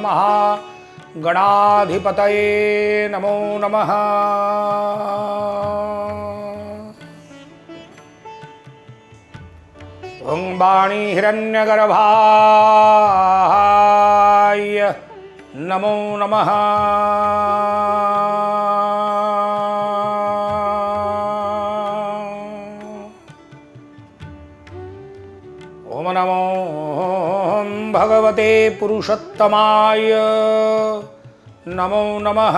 महागणाधिपतये नमो नमः। ओं वाणी हिरण्यगर्भाय नमो नमः। ओम नमो भगवते पुरुषोत्तमाय नमो नमः।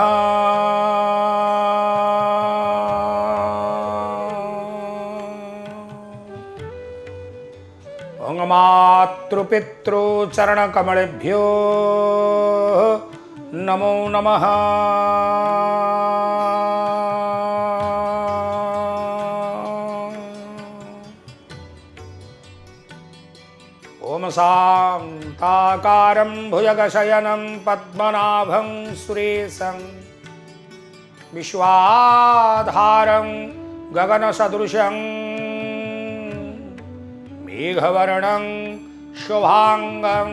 ओं मातृपितृचरणकमलेभ्यो नमो नमः। ओम शान्ताकारं भुजगशयनं पद्मनाभं सुरेशं विश्वाधारं गगनसदृशं मेघवर्णं शुभांगं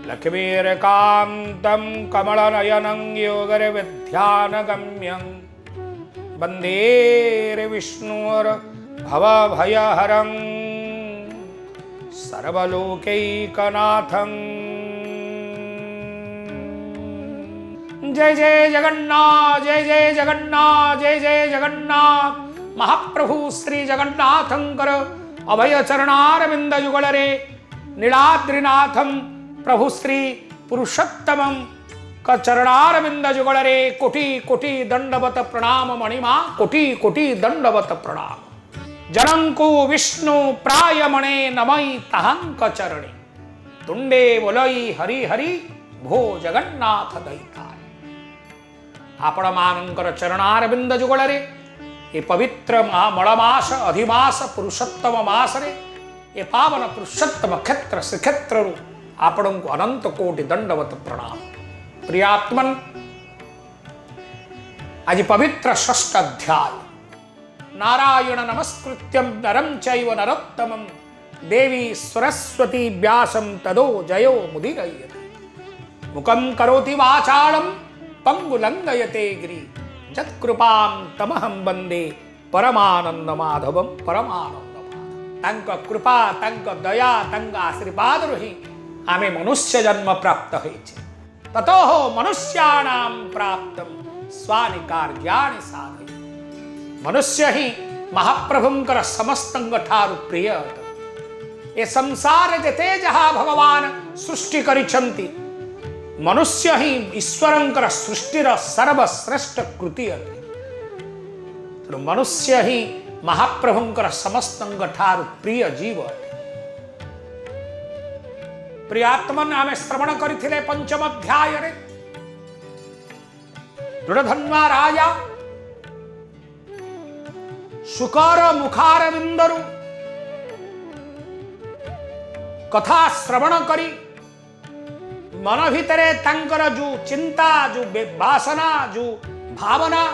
लक्ष्मीर्कान्तं कमलनयनं योगर्विध्यानगम्यं वन्दे विष्णुर्भवभयहरं सर्वलोकैकनाथं। जय जय जगन्नाथ, जय जय जगन्नाथ, जय जय जगन्नाथ। महाप्रभु श्री जगन्नाथंकर अभय चरणारविंद युगलरे नीलाद्रिनाथं प्रभु श्री पुरुषोत्तमं चरणारविंद जुगलरे कोटि कोटि दंडवत प्रणाम मणिमा कोटि कोटि दंडवत प्रणाम। जनंकु विष्णु प्रायमणे नमई तहंक चरणे तुंडे बोलई हरि हरि भो जगन्नाथ दैताय। आपण मानंकर चरणारविंद जुगलरे ये पवित्र मलमास अधिमास पुरुषोत्तम मासरे ये पावन पुरुषोत्तम क्षेत्र श्रीक्षेत्र आपण को अनंत कोटि दंडवत प्रणाम। प्रियात्मन आज पवित्र षष्ठ अध्याय नारायण नमस्कृत्यं नरं चैव नरोत्तमं देवी सरस्वती व्यासं तदो जयो मुदीरयते। मुखं करोति वाचालं पंगुलंघयते गिरि यत्कृपां तमहं वन्दे परमानंद माधवं परमानंद माधव। तांक कृपा तांक दया तांक आशीर्वाद रही आमे मनुष्य जन्म प्राप्त होइछे। ततो मनुष्याणां प्राप्तं स्वानि कार्याणि साधय। मनुष्य ही महाप्रभुंकर समस्तंग ठारु प्रिय अट। ए संसार जेते जहा भगवान सृष्टि करिछंती मनुष्य ही ईश्वरंकर सृष्टिर सर्वश्रेष्ठ कृति अटे। तेणु मनुष्य ही महाप्रभुंकर समस्तंग ठारु प्रिय जीव अटे। प्रियात्मन आमे श्रवण करिथिले पंचम अध्याय रे दुर्धन्वा राजा शुकर मुखारविंदरु कथा श्रवण करी मन भितरे तांकर जो चिंता जो वासना जो भावना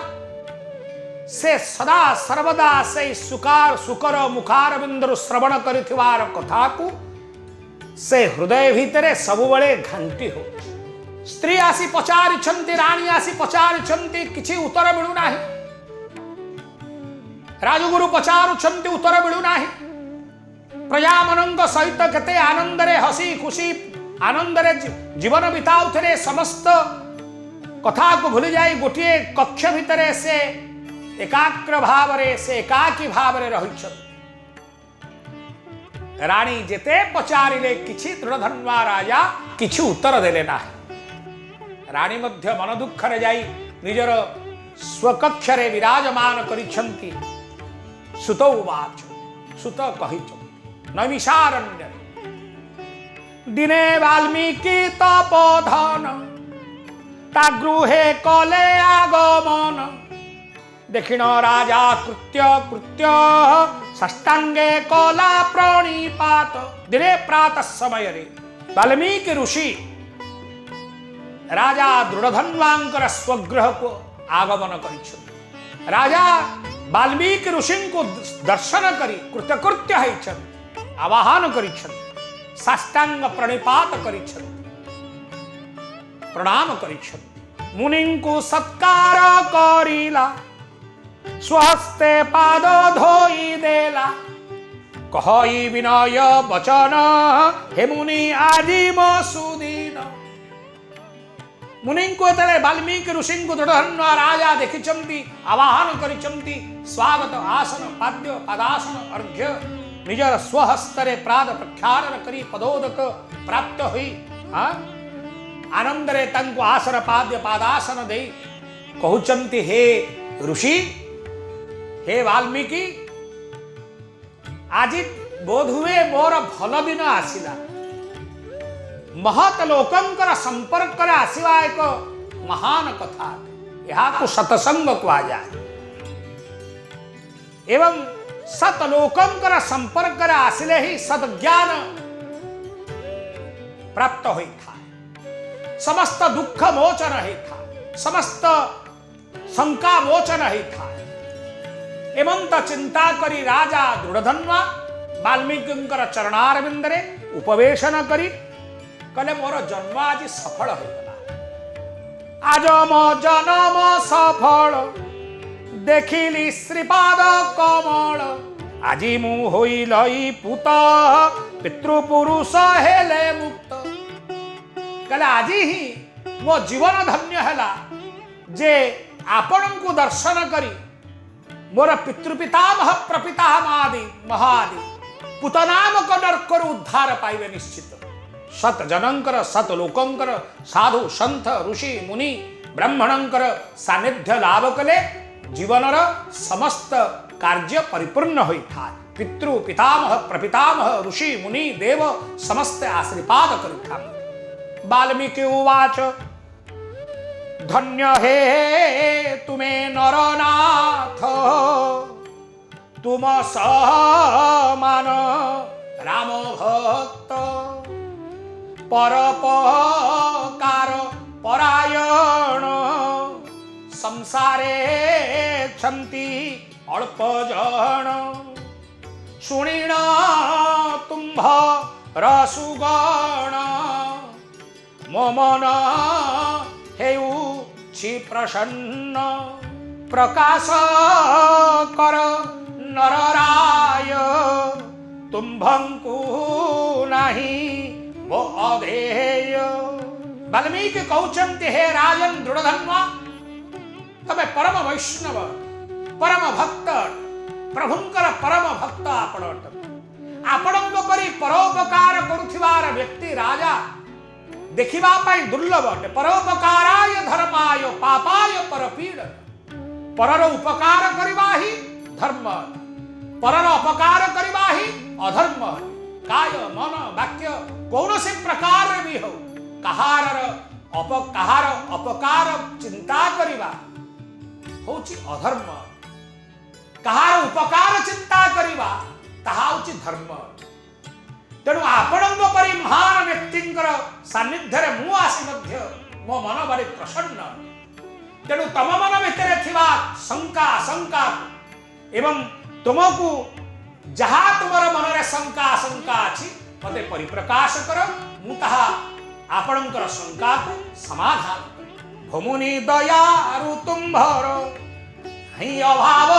से सदा सर्वदा से शुकर मुखारविंदरु श्रवण करिथिवार कथा को से हृदय भितरे सबुबले घंटी हो। स्त्री आसी पचारिछंती राणी आसी पचारिछंती किछि उत्तर मिलु नाही। राजगुरु पचारुछंती उत्तर मिलु नाही। प्रजामनंक सहित केते आनंदरे हसी खुशी आनंदरे जीवन बिताउथरे समस्त कथा को भूली जाई गोटिए कक्ष भितरे से एकाग्र भावरे से एकाकी भावरे रहिछन। राणी जेते पचारिले किछि दृढ़धन्वा राजा किछि उत्तर देले नाही। राणी मध्य मन दुखरे जाई निजर स्वकक्षरे विराजमान करिछंती। सुत उवाच सुत कहिछंती नैमिषारण्य दिने वाल्मीकि तपोधन ता गृहे कले आगमन देखिण राजा कृत्य कृत्य षष्टांगे कला प्रणिपात। दिने प्रातः समय रे वाल्मीकि ऋषि राजा दृढ़धन्वांकर स्वगृह को आगमन करिछन। राजा वाल्मीकि ऋषि को दर्शन करी कृतकृत्य होइछन आवाहन करिछन साष्टांग प्रणिपात करिछन प्रणाम करिछन मुनि को सत्कार करिला स्वहस्ते पाद धोई देला कहई विनय वचन हे मुनि आजीम सुदीन मुनि को एतले वाल्मीकि ऋषि को दृढ़ राजा देखिचंती आवाहन करिचंती स्वागत आसन पाद्य पदासन अर्घ्य निजर स्वहस्तरे प्राद प्रख्यालन करी पदोदक प्राप्त हुई आनंदरे तंको आसन पाद्य पादासन दे कहउचंती हे ऋषि हे वाल्मीकि आज बोध हुए मोर भल दिन आसिला महत लोकंकर संपर्क आसिवा एक महान कथा यहाँ सतसंग कहा जाए एवं सतलोकंकर संपर्क आसिले ही सद्ज्ञान प्राप्त होता है समस्त दुख मोचन होता है समस्त शंका मोचन होता है एमंत चिंता करी राजा दृढ़धन्वा वाल्मीकि चरणारविंदरे उपवेशन करी कले मोर जन्म आज सफल हो गला आज मो जन्म सफल देखिली श्रीपाद कमल आज मु होइलई पुत पितृपुरुष हेले मुक्त कले आज ही मो जीवन धन्य हैला जे आपण को दर्शन करी मोर पितृपितामह प्रपितामहादि महादि पुतनामक नरकर उद्धार पाइबे निश्चित सत जनंकर सत लोकंकर साधु संत ऋषि मुनि ब्राह्मणंकर सानिध्य लाभ कले जीवनर समस्त कार्य परिपूर्ण होता पितृ पितामह प्रपितामह ऋषि मुनि देव समस्त आशीर्वाद करुथा वाल्मीकि उवाच धन्य हे तुम्हें नरनाथ तुम समान राम भक्त परोपकार परायण संसारे छंती अल्प जन शुणिण तुम्भ रसुगण मो मन हेउछि प्रसन्न प्रकाश कर नरराय तुम्भंकु नाही वो अधेय वाल्मीकि कहउचंती हे राजन दृढ़धन्वा तबे परम वैष्णव परम भक्त प्रभुंकर परम भक्त आपण परी परोपकार करुथिबार व्यक्ति राजा देखिबा पाई दुर्लभ अटे परोपकाराय धर्माय पापाय परपीडन परर उपकार करिबा ही धर्म परर अपकार करिबा ही अधर्म काय मन वाक्य कौन से प्रकार भी हो कहार अपकार चिंता करिबा होची अधर्म कहार उपकार चिंता करिबा ताहा होची धर्म तेणु आपण परी महान व्यक्ति सानिध्य मु आसी मो मन भारी प्रसन्न तेणु तम मन भितर थिबा शंका शंका एवं तुमको जहाँ तुमर मन रे शंका शंका अछि मते परिप्रकाश कर मु ताहा आपणकर शंका को समाधान भमुनि दयारु तुम्भर ही अभाव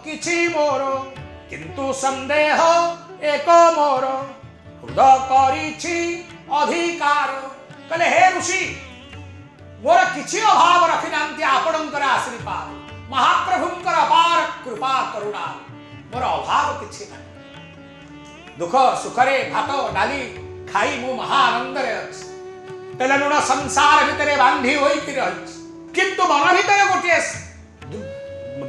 किछि मोर किंतु संदेह एक मोर हृदय करिछि अधिकार कले हे ऋषि मोर किछि अभाव रखि नांती आपणकर आशीर्वाद महाप्रभुंकर अपार कृपा करुणा मोर अभाव किछि नहीं दुख सुखरे भात डाली खाई मु महाआनंद रे अछि तेल लुण संसार भितरे बांधी होई कि रहिछि किंतु मन भितरे गोटे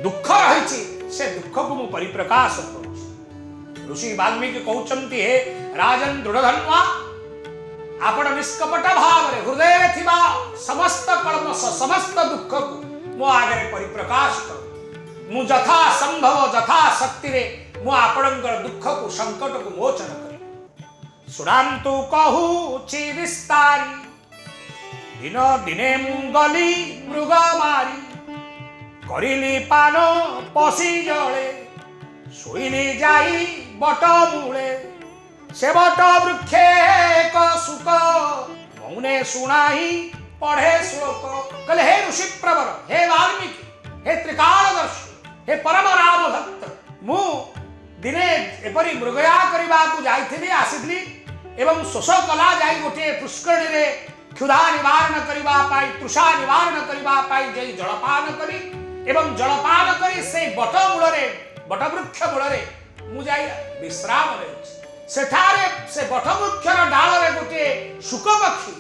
दुख रहिछि से दुख को मु परिप्रकाश करूछि ऋषि वाल्मीकि कहउचंती हे राजन दृढ़धन्वा आपण निष्कपट भाव रे हृदय रे थिबा समस्त कल्मष समस्त दुख को मो आगे परिप्रकाश कर मु जथा संभव जथा शक्ति रे मु आपणकर दुख को संकट को मोचन करी सुरांतु कहूछि विस्तारी दिन दिने मु गली मृग मारी କରିଲି ପାନ ପଶି ଜଳେ ଶୋଇଲି ଯାଇ ବଟ ମୂଳେ ସେ ବଟ ବୃକ୍ଷେ ଏକ ସୁକ ମୌନେ ଶୁଣାଇ ପଢେ ଶ୍ଲୋକ। କହିଲେ ହେ ଋଷି ପ୍ରବର, ହେ ବାଲ୍ମୀକି, ହେ ତ୍ରିକାଳଦର୍ଶୀ, ହେ ପରମ ରାମ ଭକ୍ତ, ମୁଁ ଦିନେ ଏପରି ମୃଗୟା କରିବାକୁ ଯାଇଥିଲି, ଆସିଥିଲି ଏବଂ ଶୋଷ କଲା, ଯାଇ ଗୋଟିଏ ପୁଷ୍କରିଣୀରେ କ୍ଷୁଧା ନିବାରଣ କରିବା ପାଇଁ, ତୃଷା ନିବାରଣ କରିବା ପାଇଁ ଯାଇ ଜଳପାନ କଲି ଏବଂ ଜଳପାନ କରି ସେଇ ବଟ ମୂଳରେ, ବଟ ବୃକ୍ଷ ମୂଳରେ ମୁଁ ଯାଇ ବିଶ୍ରାମ ନେଉଛି। ସେଠାରେ ସେ ବଟ ବୃକ୍ଷର ଡାଳରେ ଗୋଟିଏ ଶୁକ ପକ୍ଷୀ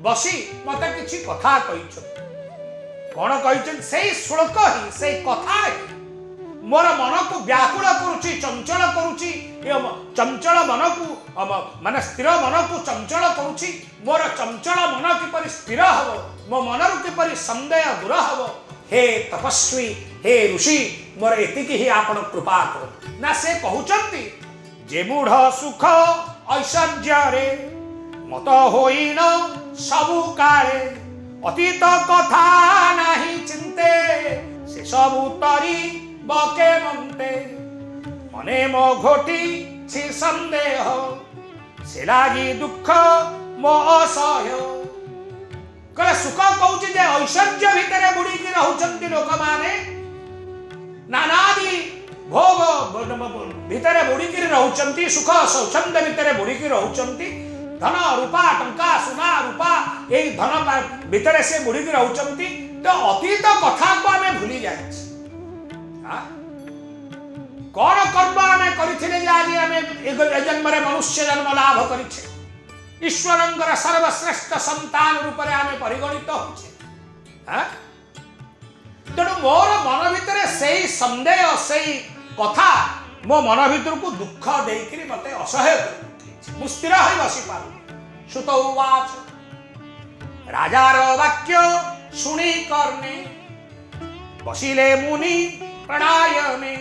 ବସି ମତେ କିଛି କଥା କହିଛନ୍ତି। କଣ କହିଛନ୍ତି? ସେଇ ଶ୍ଲୋକ ହିଁ, ସେଇ କଥା ହିଁ ମୋର ମନକୁ ବ୍ୟାକୁଳ କରୁଛି, ଚଞ୍ଚଳ କରୁଛି। ଚଞ୍ଚଳ ମନକୁ ମାନେ ସ୍ଥିର ମନକୁ ଚଞ୍ଚଳ କରୁଛି। ମୋର ଚଞ୍ଚଳ ମନ କିପରି ସ୍ଥିର ହବ, ମୋ ମନରୁ କିପରି ସନ୍ଦେହ ଦୂର ହବ। हे तपस्वी, हे ऋषि, मोर एतिकी ही आपण कृपा करो। ना से कहउचंती जे मूढ़ सुख ऐश्वर्य रे मत होइन सबु काले अतीत कथा नाही चिंते से सबु तरी बके मंते मने मो घोटी छि संदेह से लागी दुख मो असह्य। कले सुख कहूँ जे ऐश्वर्य भितर बुड़ी रहउचंती लोक माने, नानादि भोग भितर बुड़ी रहउचंती, सुख स्वच्छंद भितर बुड़ी रहउचंती, धन रूपा टंका सुना रूपा यही धन भितर से बुड़ी रहउचंती। तो अतीत कथा को आमे भूली जाए। कौन कर्म आमे करिथिले जे आज आमे ए जन्म रे मनुष्य जन्म लाभ करिछे, ईश्वरंकर सर्वश्रेष्ठ संतान रूप में आमे परिगणित होछे। तेणु मोर मन भितर से संदेह से कथा मो मन भीतर को दुख देकरी मते असह्य कर मु स्थिर होई बसी पारु। सुत उवाच राजार वाक्य सुनी कर्णे बसिले मुनि प्रणायने।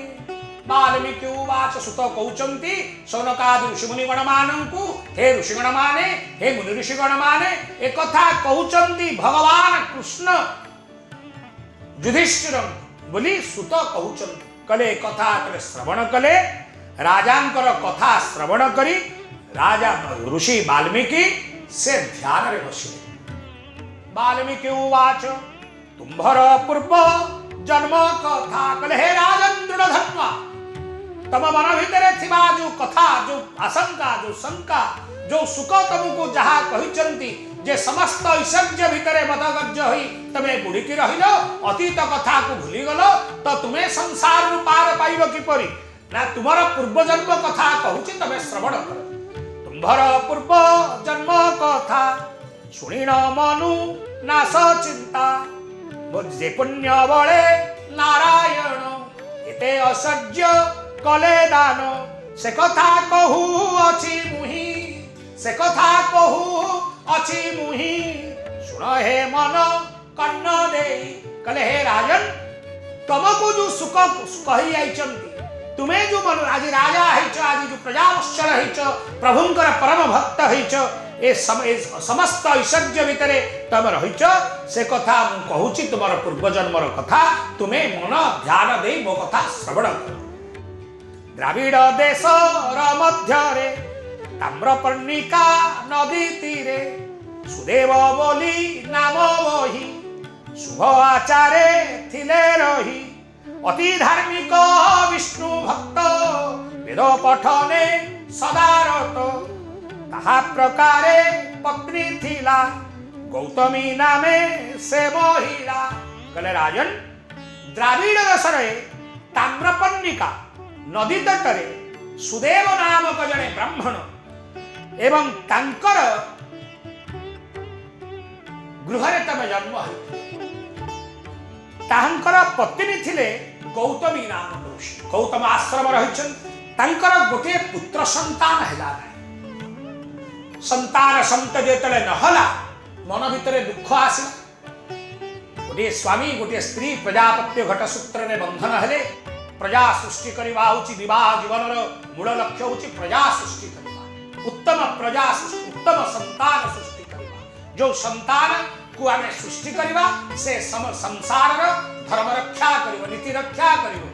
वाल्मीकि उवाच सुत कहउचंती सौनकादि ऋषिमुनिगण मानंकु, हे ऋषिगण माने, हे मुनि ऋषिगण माने एक कथा कहउचंती भगवान कृष्ण युधिष्ठिर बोली सुत कहउचंती। कले कथा श्रवण कले, राजांकर कथा श्रवण करी राजा ऋषि वाल्मीकि से ध्यान रे बसिले। वाल्मीकि उवाच तुम्भर पूर्व जन्म कथा। कले हे राजन दृढ़ धन्वा, तम मन भितर थिबा जो कथा, जो आशंका, जो शंका, जो सुख तुमको जहा कहिचंती जे समस्त ऐश्वर्य भितर मदगज्ज होई तमे बुड़ी की रहिलो, अतीत कथा को भूली गलो, तो तुम्हें संसार रु पार पाइब किपरि? ना तुमर पूर्व जन्म कथा कहूची, तमे श्रवण करो। तुम्भर पूर्व जन्म कथा सुनिन मनु नाश चिंता जे पुण्य बळे नारायण एते ऐश्वर्य कले दान से कथा कहू अछि मुहि, से कथा कहू अछि मुहि सुन हे मन कर्ण दे। कले हे राजन तुमको जो सुख कही आइचंती, तुम्हें जो मन आज राजा हैच, आज जो प्रजावत्सल हैच, प्रभुंकर परम भक्त हैच, ए समस्त ऐश्वर्य भितर तुम रहिच, से कथा मु कहूची तुमर पूर्व जन्मर कथा। तुम्हें मन ध्यान दे मो कथा श्रवण कर। द्राविड़ देश मध्य ताम्रपर्णिका नदी तीरे सुदेव बोली नाम वही शुभ आचारे थिले रही अति धार्मिक विष्णु भक्त वेद पठने सदारत ताहा प्रकारे पत्नी थिला गौतमी नामे से महिला। कले राजन द्राविड़ देशरे ताम्रपर्णिका नदी तटरे सुदेव नामक जड़े ब्राह्मण एवं तांकर गृहरे तमे जन्म है। तांकर पत्नी थिले गौतमी नाम ऋषि, गौतम आश्रम रहिछन। तांकर गोटे पुत्र संतान हैला नै। संतान संत जेतले नहला मन भितरे दुख आसिला। गोटे स्वामी गोटे स्त्री प्रजापत्य घटसूत्र ने बंधन हेले। प्रजा सृष्टि करवा होची विवाह जीवन मूल लक्ष्य होची प्रजा सृष्टि करवा, उत्तम प्रजा सृष्टि, उत्तम संतान सृष्टि करवा। जो संतान को आमे सृष्टि करवा से संसार धर्म रक्षा करिवो नीति रक्षा करिवो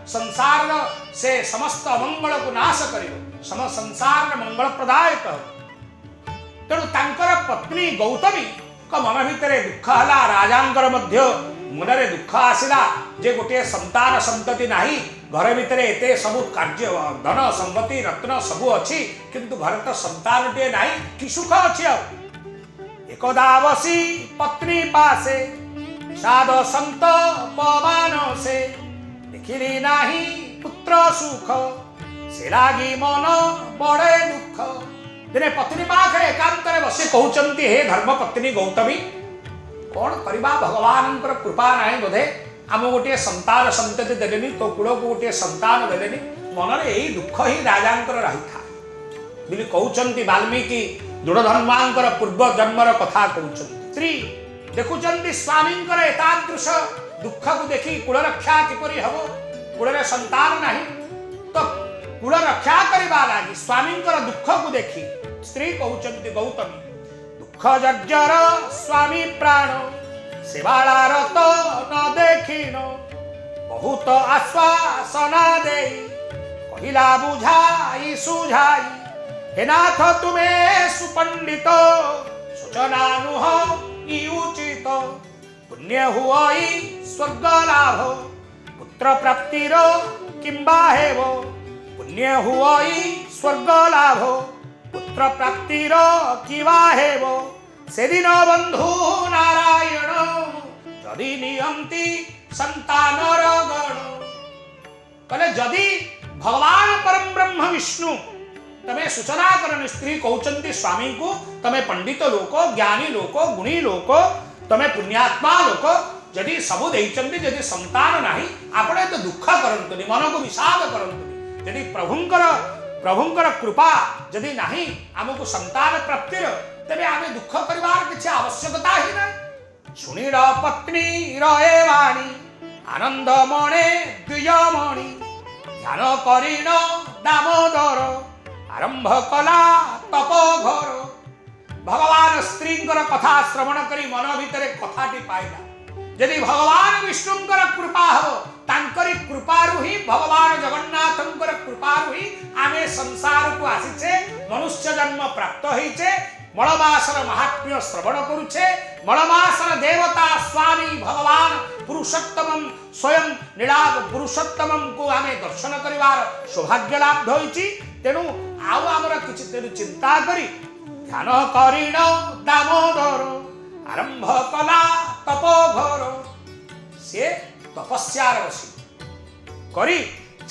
संसार से समस्त अमंगल को नाश करिवो सम संसार मंगल प्रदायक तेणु तांकर पत्नी गौतमी को मन भितर दुख हला राजांकर मध्य मनरे दुख आसिला जे गोटे संतान संतति नाही घर भितर एते सब कार्य धन संपत्ति रत्न सब अच्छी किंतु घर तो संतान टे नाही कि सुख अच्छी आ एकदा बसी पत्नी पासे साध संत पवन से देखिली नाही पुत्र सुख से लागी मन बड़े दुख दिने पत्नी पाखे एकांत बसी कहते हे धर्म पत्नी गौतमी कौन करवा भगवान कृपा ना बोधे आम गोटे संतान संतति देलेनी तो कूल को गोटे संतान देलेनी मन में यही दुख ही राजांकर रही था बोली कहते वाल्मीकि दृढ़धर्मांकर पूर्व जन्मर कथा कहते स्त्री देखुं स्वामी एतादृश दुख को देखी कूल रक्षा किपरि हम कूल संतान नहीं तो कूल रक्षा करने लगी स्वामी दुख को देखी स्त्री कहते गौतमी दुख जर्जर स्वामी प्राण सेवाळार तो न देखिन बहुत आश्वासना दे कहिला बुझाई सुझाई हे नाथ तुम्हें सुपंडित सूचना नुह उचित पुण्य हुई स्वर्ग लाभ पुत्र प्राप्तिर किंबा हेव पुण्य हुई स्वर्ग लाभ पुत्र प्राप्तिर किवा हेव से दिन बंधु नारायण जदि नियंती संतानर गण कले जदि भगवान परम ब्रह्म विष्णु तमे सूचना करन स्त्री कहते स्वामी को तमे पंडित लोक ज्ञानी लोक गुणी लोक तमे पुण्यात्मा लोक जदि सबु देइचंती जदि संतान नाही आपणे तो दुख करंतुनी मन को विषाद करंतुनी जदि प्रभुंकर कृपा जदि नाही आमको संतान प्राप्तिर तेबे आमे दुख करिवार किछि आवश्यकता ही नाही सुनीर पत्नी रहे वाणी आनंद मणे द्विजमणि ध्यान करिन दामोदर आरंभ कला तप घर भगवान स्त्रींकर कथा श्रवण करी मन भितर कथाटी पाइला यदि भगवान विष्णुंकर कृपा हो तांकरी कृपारु ही भगवान जगन्नाथंकर कृपारु ही आमे संसार को आसीचे मनुष्य जन्म प्राप्त होइचे मलमासर महात्म्य श्रवण करुचे मलमासर देवता स्वामी भगवान पुरुषोत्तम स्वयं नीलाभ पुरुषोत्तम को आमे दर्शन करिवार सौभाग्य लाभ होइची तेणु आउ आमर किछि तेणु चिंता करी ध्यान करिण दामोदर आरंभ कला तप घर से तपस्या बसी करी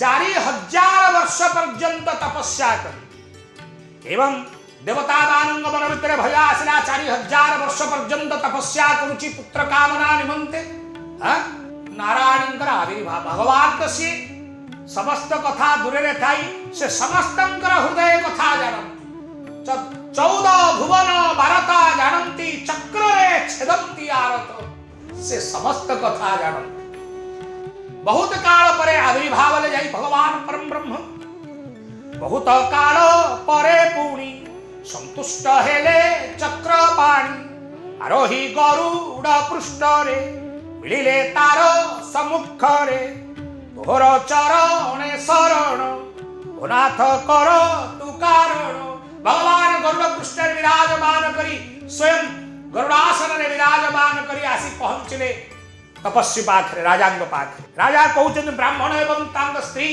4000 वर्ष पर्यंत तपस्या करी एवं देवता मानंग मन भितर भय आसला 4000 वर्ष पर्यंत तपस्या करुची पुत्र कामना निमंते नारायणकर आविर्भाव भगवान तो सी समस्त कथा दूरे थाई से समस्तंकर हृदय कथा जानती 14 भुवन भारता जानती चक्र रे छेदंती आरत से समस्त कथा जानती बहुत काल परे आविर्भाव ले जाई भगवान परम ब्रह्म बहुत काल परे पुणी संतुष्ट हेले चक्र पाणी आरोही गरुड़ पृष्ठ रे मिलिले तार सम्मुख रे तोहर चरणे शरण नाथ कर तू कारण भगवान गरुड़ पृष्ठ विराजमान करी स्वयं गरुड़ासन रे विराजमान करी आसी पहुंचले तपस्वी पाखरे राजांग पाखरे राजा कहते ब्राह्मण एवं तांग स्त्री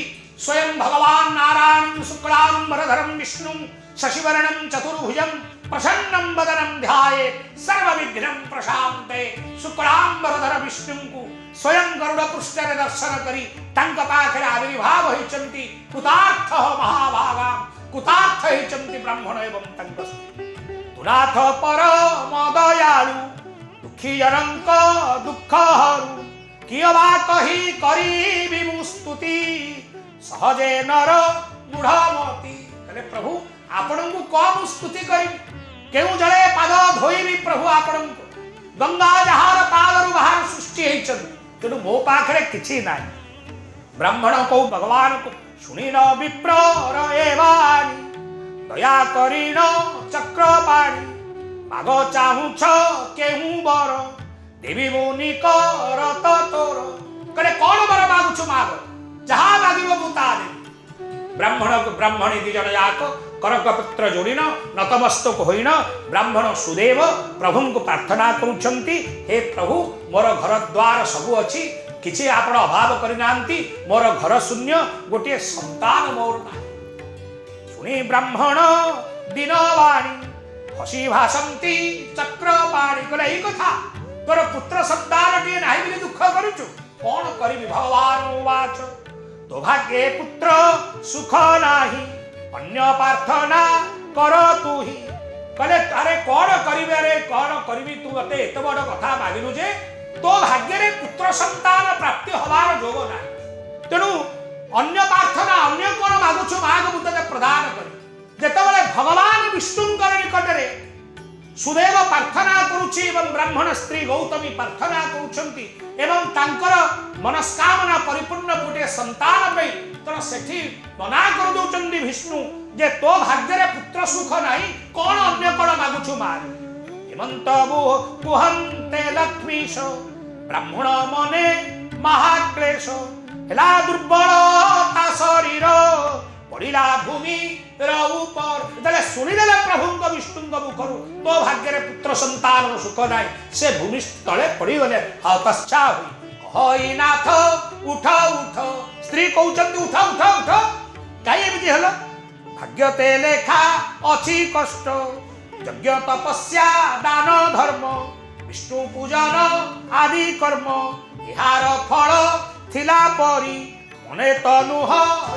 स्वयं भगवान नारायण शुक्लांबरधरम विष्णु शशिवर्णं चतुर्भुजं प्रसन्नं वदनं ध्यायेत् सर्वविघ्नं प्रशान्ते शुक्लांबरधर विष्णु को स्वयं गरुड़ पृष्ठ रे दर्शन करी तांग पाखरे आविर्भाव होइचंती कुतार्थ महाभागा कुतार्थ होइचंती ब्राह्मण एवं तांग स्त्री तुनाथ परम दयालु दुखी जनक दुख हरू कियबा कही करी मुस्तुति सहजे नर मूढ़मती कहले प्रभु आपण को कम स्तुति करी केउ जले पाद धोईबी प्रभु आपण को गंगा जहार पादरु बाहर सृष्टि हेचन तेणु मो पाखरे किछि नाही ब्राह्मण को भगवान को सुनी न विप्र एवाणी दया करी न चक्र पाणी माग चाहूछ केहू बर देवी मुनि करत तोर कहले कौन बर मागुछु माग जहा मागिबो मुता देवी। ब्राह्मणी दी जन जाक करक पुत्र जोड़िन नतमस्तक होइन ब्राह्मण सुदेव प्रभु को प्रार्थना करुछंती हे प्रभु मोर घर द्वार सबु अछि किछि आपण अभाव करिनांती मोर घर शून्य गोटे संतान मोर ना। सुनी ब्राह्मण दिनवाणी हसी भाषंती चक्रपाणी कहले एई कथा तोर पुत्र संतान टिए नाही बिले दुख करूछु कौन करिबि भगवान उवाच तो भाग्ये पुत्र सुख नाही अन्य प्रार्थना कर तू ही कहले अरे कौन करिबे अरे कौन करिबि तू मते एत बड़ कथा मागिलु जे तो भाग्य रे पुत्र संतान प्राप्ति हवार जोग नाही तेणु अन्य प्रार्थना अन्य कौन मागुछु माग मुते प्रदान करी जेतबेले भगवान विष्णुंकर निकटरे सुदेव प्रार्थना करुछि एवं ब्राह्मण स्त्री गौतमी प्रार्थना करुछंती एवं तांकर मनस्कामना परिपूर्ण गोटे संतान पे तण सेठी मना कर दउचंदी विष्णु जे तो भाग्य रे पुत्र सुख नाही कोन अन्य कोन मागुछु मार हेमंत कुहंते लक्ष्मीश ब्राह्मण मने महाक्लेश हेला दुर्बल ता शरीर पड़िला भूमि ऊपर तले सुनिदेले प्रभु विष्णु मुखरु तो भाग्य रे पुत्र संतान सुख नाई से भूमि तले पड़ी गले हतश्चा होई नाथ उठ उठ स्त्री कहउचंती उठ उठ उठ काई एमिति हलो भाग्य ते लेखा अछि कष्ट यज्ञ तपस्या दान धर्म विष्णु पूजन आदि कर्म इहार फल थिला परी मने तनुह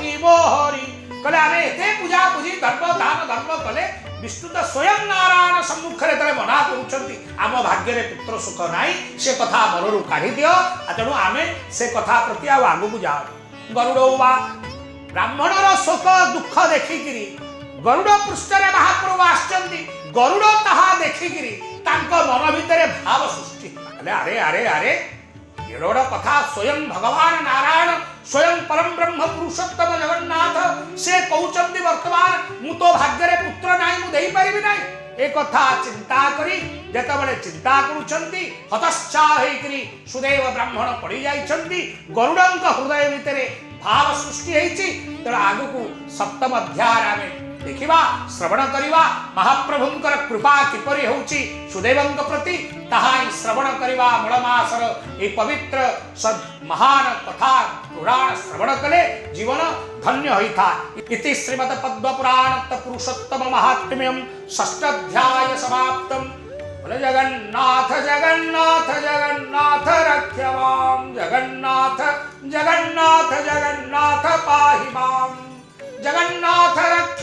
इमो हरि कले आमे एते पूजा पूजी धर्म दान धर्म कले विष्णु तो स्वयं नारायण सम्मुख रे तले मना करूछंती आम भाग्य रे पुत्र सुख नाही से कथा मनरु काढी दियो तेणु आमे से कथा प्रति आगु को जाओ। गरुड़वा ब्राह्मण रो शोक दुख देखिकिरी गरुड़ पृष्ठ रे महाप्रभु आछंती गरुड़ ताहा देखिकिरी तांको मन भितरे भाव सृष्टि कले अरे अरे अरे एडोड़ कथा स्वयं भगवान नारायण स्वयं परम ब्रह्म पुरुषोत्तम जगन्नाथ से कहउचंती वर्तमान मु तो भाग्य रे पुत्र नाही मु देई परिबि नाही ए कथा चिंता करी जेतबेले चिंता करूछंती हतश्चा हेकरी सुदेव ब्राह्मण पड़ी जाइछंती गरुड़ंक हृदय भितरे भाव सृष्टि हेछि तर आगु सप्तम अध्याय आमे देखिबा श्रवण करिबा महाप्रभुंकर कृपा किपरि होउछि सुदेवंक प्रति ताहाई श्रवण करिबा मूल मासर ए पवित्र महान कथा पुराण श्रवण कले जीवन धन्य होइथा। इति श्रीमद् पद्म पुराण पुरुषोत्तम महात्म्यम षष्ठ अध्याय समाप्तम। बोले जगन्नाथ जगन्नाथ जगन्नाथ रक्ष मां जगन्नाथ जगन्नाथ जगन्नाथ पाहि मां जगन्नाथ रक्ष